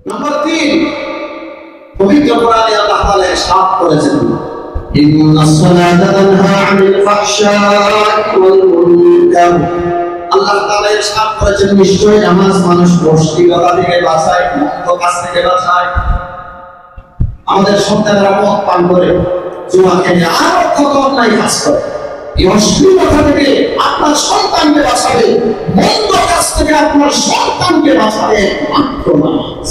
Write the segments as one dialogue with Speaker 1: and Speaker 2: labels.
Speaker 1: Number 3, পবিত্র কোরআনে আল্লাহ তাআলা ইরশাদ করেছেন, ইন্নাস সালাতা তানহা আনিল ফাহশাই ওয়াল মুনকার। আল্লাহ তাআলা ইরশাদ করেছেন, নিশ্চয়ই নামাজ মানুষ অশ্লীলতা থেকে বাঁচায়, মন্দ কাজ থেকে বাঁচায়। আমাদের সন্তানেরা মদ পান করে, জুয়া খেলে, আরো কত অন্যায় কাজ করে। এই অশ্লীলতা থেকে আপনার সন্তানকে বাঁচাবে, মন্দ কাজ থেকে আপনার সন্তানকে বাঁচাবে মাত্র নামাজ।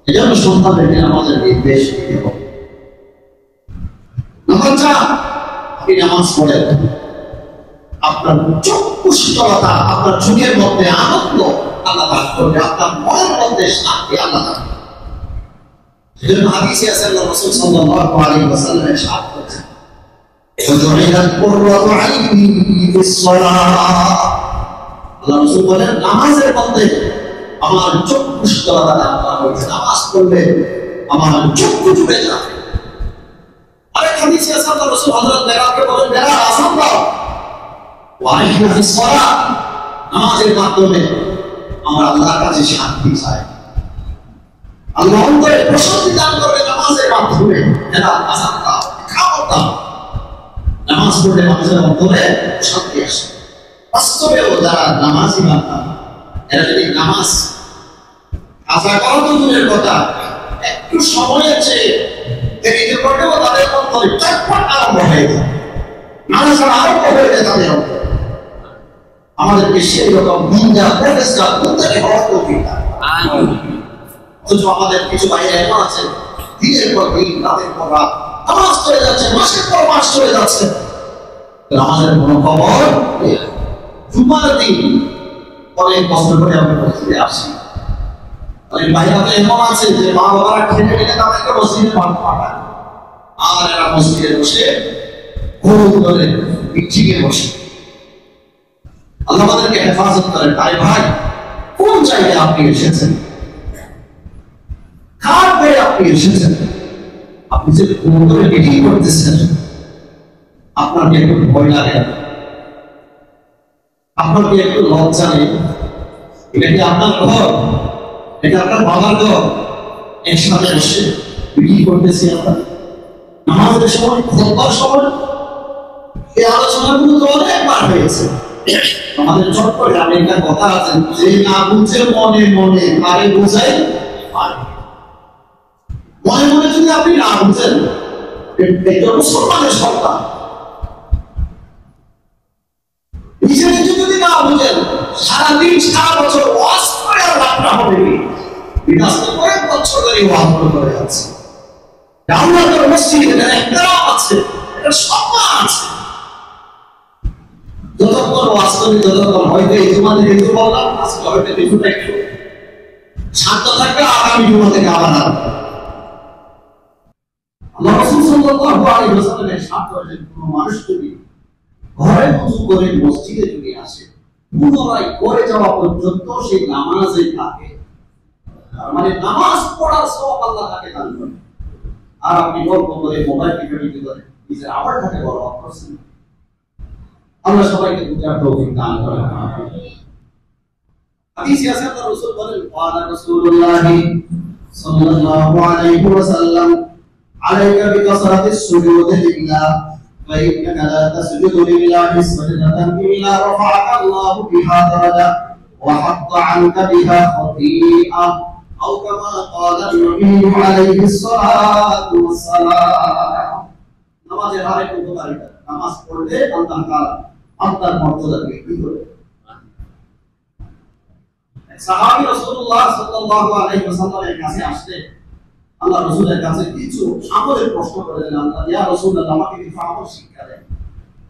Speaker 1: এজন্য সন্তানদেরকে আমাদের নির্দেশ দিতে হবে। নাম্বার 4, আপনি নামাজ পড়েন, আপনার চক্ষু শীতলতা, আপনার চোখের মধ্যে আনন্দ আল্লাহ দান করবে, আপনার মনের মধ্যে শান্তি আল্লাহ দান করবে। এজন্য হাদিসে আছে আল্লাহ রাসূল সাল্লাল্লাহু আলাইহি ওয়াসাল্লাম ইরশাদ করেছেন, ওয়াজুইলাত কুররাতু আইনি ফিস সালাহ। আল্লাহ রাসূল বলেন, নামাজের মধ্যে আমার চক্ষু শীতলতা দান করা হয়েছে। নামাজ পড়লে আমার চক্ষু জুড়ে যাবে। আরেক হাদিসে আছে আল্লাহ রাসূল হযরত বেলালকে বলেন, বেলাল আযান দাও, ওয়াইনা ফিস সালাহ। নামাজের মাধ্যমে আমার আল্লাহর কাছে শান্তি চাই, আল্লাহ অন্তরে প্রশান্তি দান করবে। নামাজের মাধ্যমে বেলাল আযান দাও, খাবার দাও। নামাজ পড়লে মানুষের অন্তরে শান্তি আসে। বাস্তবেও যারা নামাজি বান্দা, এরা যদি নামাজ আশা করা তো দূরের কথা, একটু সময়ের চেয়ে দেরিতে পড়লেও তাদের অন্তরে চটপট আরম্ভ হয়ে যায়, নামাজ আরম্ভ হয়ে যায় তাদের অন্তরে। আমাদেরকে সেই রকম নিন্দা প্রচেষ্টা করতে হওয়া কঠিন। অথচ আমাদের কিছু বাইরে এমন আছে, দিনের পর দিন, রাতের পর রাত নামাজ চলে যাচ্ছে, মাসের পর মাস চলে যাচ্ছে, আমাদের কোনো খবর নেই। জুমার দিন অনেক কষ্ট করে আমরা মসজিদে আসি। অনেক বাইরে এমন আছে যে মা বাবারা খেটে খেটে তাদেরকে মসজিদে পাঠায়, আর এরা মসজিদে বসে গরু ধরে মিটিংয়ে বসে। আল্লাহ আমাদেরকে হেফাজত করেন। তাই ভাই, কোন জায়গায় আপনি এসেছেন, কার পেয়ে আপনি এসেছেন, আপনি যে গরু ধরে মিটিং করতেছেন, আপনার কি একটু ভয় লাগে? আপনার কি একটু লজ্জা নেই? এটা কি আপনার ঘর? এটা আপনার বাবার ঘর? একসাথে বসে মিটিং করতেছি আমরা নামাজের সময়, খুতবার সময়। এই আলোচনাগুলো তো অনেকবার হয়েছে। আমাদের চট্টগ্রামে একটা কথা আছে, যে না বুঝে মনে মনে কারে বোঝাই পারে। মনে মনে যদি আপনি না বুঝেন, এটা মুসলমানের সন্তান। নিজে নিজে যদি না বুঝেন, সারাদিন সারা বছর ওয়াজ করে আর লাভটা হবে বিনাশে কয়েক বছর ধরে ওয়াজ করে যাচ্ছে। আল্লাহর মসজিদে এটা ইহতিরাম আছে, এটা সম্মান আছে। যতক্ষণ ওয়াজ করি, যতক্ষণ হয়তো এই জুমা থেকে একটু বললাম, আজকে হয়তো কিছুটা একটু শান্ত থাকবে, আগামী জুমা থেকে আবার আসবে। আল্লাহ রাসূল সাল্লাল্লাহু আলাইহি ওয়াসাল্লাম ইরশাদ করেছেন, কোনো মানুষ যদি ঘরে ওযু করে মসজিদে যদি আসে, পুনরায় করে যাওয়া পর্যন্ত সেই নামাজে থাকে। তার মানে নামাজ পড়ার সওয়াব আল্লাহ তাকে দান করেন। আর আপনি গল্প করে, মোবাইল টিপে করে নিজের আমলটাকে বরবাদ করছেন। আল্লাহ সবাইকে বুঝার তৌফিক দান করেন। হাদিসে আছে আল্লাহ রাসূল বলেন, ওয়ালা রাসূলুল্লাহ সাল্লাল্লাহু আলাইহি ওয়াসাল্লাম, আলাইকা বিকাসরাতিস সুজুদি লিল্লাহ, ওয়া ইন্নাকা লা তাসজুদু লিল্লাহি সাজদাতান ইল্লা রাফা'aka আল্লাহু বিহা দারাজা ওয়া হাত্তা 'আনকা বিহা খাতিআ, আও কামা ক্বালা নবী আলাইহিস সালাতু ওয়াস সালাম। নামাজের আরেক উপকারিতা, নামাজ পড়লে আল্লাহ তাআলা আপনার মর্যাদা বৃদ্ধি করে। সাহাবী রাসূলুল্লাহ সাল্লাল্লাহু আলাইহি ওয়াসাল্লামের কাছে আসলে আল্লাহ রাসূলের কাছে কিছু আমলের প্রশ্ন করেন। আল্লাহ, ইয়া রাসূলুল্লাহ, আমাকে কিছু আমল শিক্ষা দেন।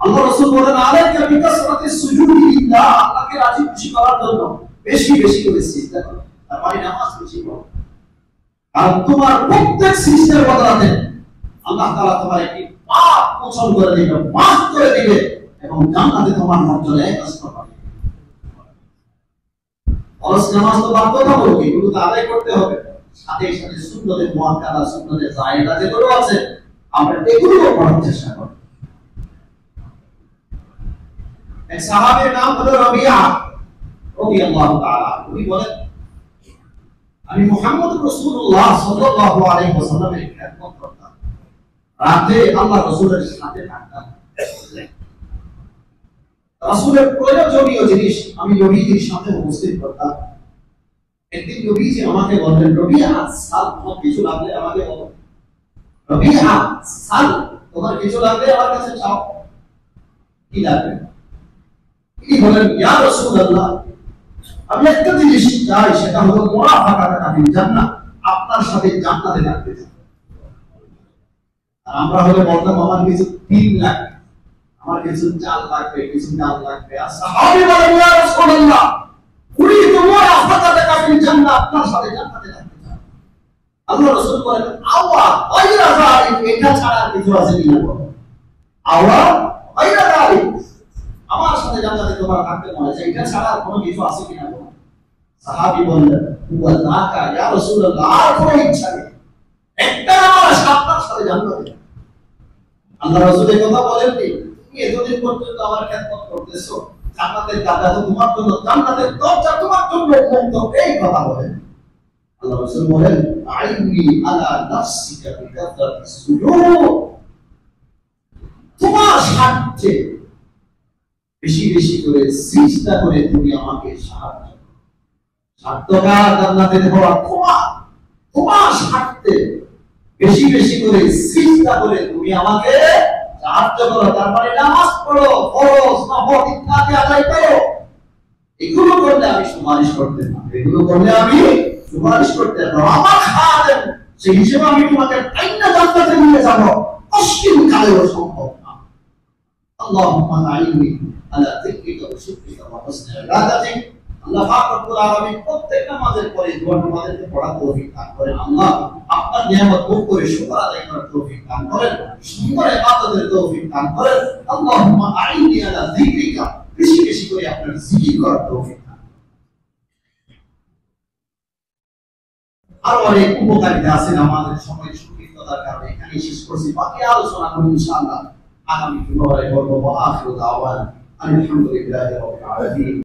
Speaker 1: আল্লাহ রাসূল বলেন, আলাইকা বিকাসরাতিস সুজুদি লিল্লাহ, আল্লাহকে রাজি খুশি করার জন্য বেশি বেশি করে সিজদা করো, তারপরে নামাজ বেশি পড়ো। আর তোমার প্রত্যেক সিজদার বদলাতে আল্লাহ তাআলা তোমার একটি পাপ মোচন করে দিবে, মাফ করে দিবে, এবং জান্নাতে তোমার মর্যাদা একাস্ত হবে। ফরজ নামাজ তো বাধ্যতামূলক, এগুলো তো আদায় করতে হবে। সাথে সাথে সুন্নতে মুআক্কাদা, সুন্নতে জায়েদা যেগুলো আছে, আমরা এগুলোও পড়ার চেষ্টা করব। এক সাহাবীর নাম হলো রাবিয়া রাদিয়াল্লাহু তাআলা। উনি বলেন, আমি মুহাম্মদ রাসূলুল্লাহ সাল্লাল্লাহু আলাইহি ওয়াসাল্লামের খেদমত করতাম, রাতে আল্লাহ রাসূলের সাথে থাকতাম, রাসূলের প্রয়োজনীয় জিনিস আমি নবীজির সাথে উপস্থিত করতাম। একদিন নবীজি আমাকে বললেন, রবিআ সাল, তোমার কিছু লাগলে আমাকে বলো। রবিআ সাল, তোমার কিছু লাগলে আমার কাছে চাও। কি লাগবে? তিনি বলেন, ইয়া রাসূলুল্লাহ, আমি একটা জিনিস চাই, সেটা হলো মুরাফাকাতা ফিল জান্নাহ, আপনার সাথে জান্নাতে থাকতে চাই। আর আমরা হলে বলতাম, আমার কিছু 3 লাগবে, আমার কিছু চাল লাগবে, কিছু ডাল লাগবে। আর সাহাবী বলেন, ইয়া রাসূলুল্লাহ, উরিদু মুরাফাকাতা ফিল জান্নাহ, আপনার সাথে জান্নাতে থাকতে চাই। আল্লাহ রাসূল বলেন, আওয়া গায়রা যালিক, এটা ছাড়া কিছু আছে কিনা বলো। আওয়া গায়রা যালিক, আমার সাথে জান্নাতে তোমার থাকতে মনে চাই, এটা ছাড়া কোনো কিছু আছে কিনা বলো। সাহাবী বললেন, হুয়া যাকা ইয়া রাসূলুল্লাহ, আর কোনো ইচ্ছা নেই, একটা আমার আপনার সাথে জান্নাতে। আল্লাহ রাসূল এই কথা বলেননি, তুমি এতদিন পর্যন্ত আমার খেদমত করতেছো, জান্নাতের দাদা তো তোমার জন্য, জান্নাতের দরজা তোমার জন্য উন্মুক্ত, এই কথা বলেন। আল্লাহ রাসূল বলেন, আইনি আলা নাফসিকা বিকাথরাতিস সুজুদ, তোমার স্বার্থে বেশি বেশি করে সিজদা করে তুমি আমাকে সাহায্য করো। স্বার্থটা জান্নাতে হওয়া তোমার স্বার্থে বেশি বেশি করে সিজদা করে তুমি আমাকে সাহায্য করো। তার মানে নামাজ পড়ো, ফরজ নফল ইত্যাদি আদায় করো। এগুলো করলে আমি সুপারিশ করতে পারবো, এগুলো করলে আমি সুপারিশ করতে পারবো। আমার খাদেম, সেই হিসেবে আমি তোমাকে আইনা জান্নাতে নিয়ে যাব, কষ্টিন কালেও সম্ভব না। আল্লাহুম্মা আইনি আলা যিকরিকা ওয়া শুকরিকা ওয়া হুসনি ইবাদাতিক। আল্লাহ পাক রব্বুল আলামিন প্রত্যেক নামাজের পরে দোয়া আমাদেরকে পড়ার তৌফিক দান করেন। আল্লাহ আপনার নিয়ামত ভোগ করে শুকর আদায় করার তৌফিক দান করেন, সুন্দর ইবাদতের তৌফিক দান করেন। আল্লাহুম্মা আইনি আলা যিকরিকা, বেশি বেশি করে আপনার জিকির করার তৌফিক দান। আর অনেক উপকারিতা আছে নামাজের সময় সংক্ষিপ্ততার কারণে এখানে শেষ করছি, বাকি আলোচনা করব ইনশাআল্লাহ আগামী শুক্রবারে করব। ওয়া আখিরু দাওয়ানা আলহামদুলিল্লাহি রাব্বিল আলামিন।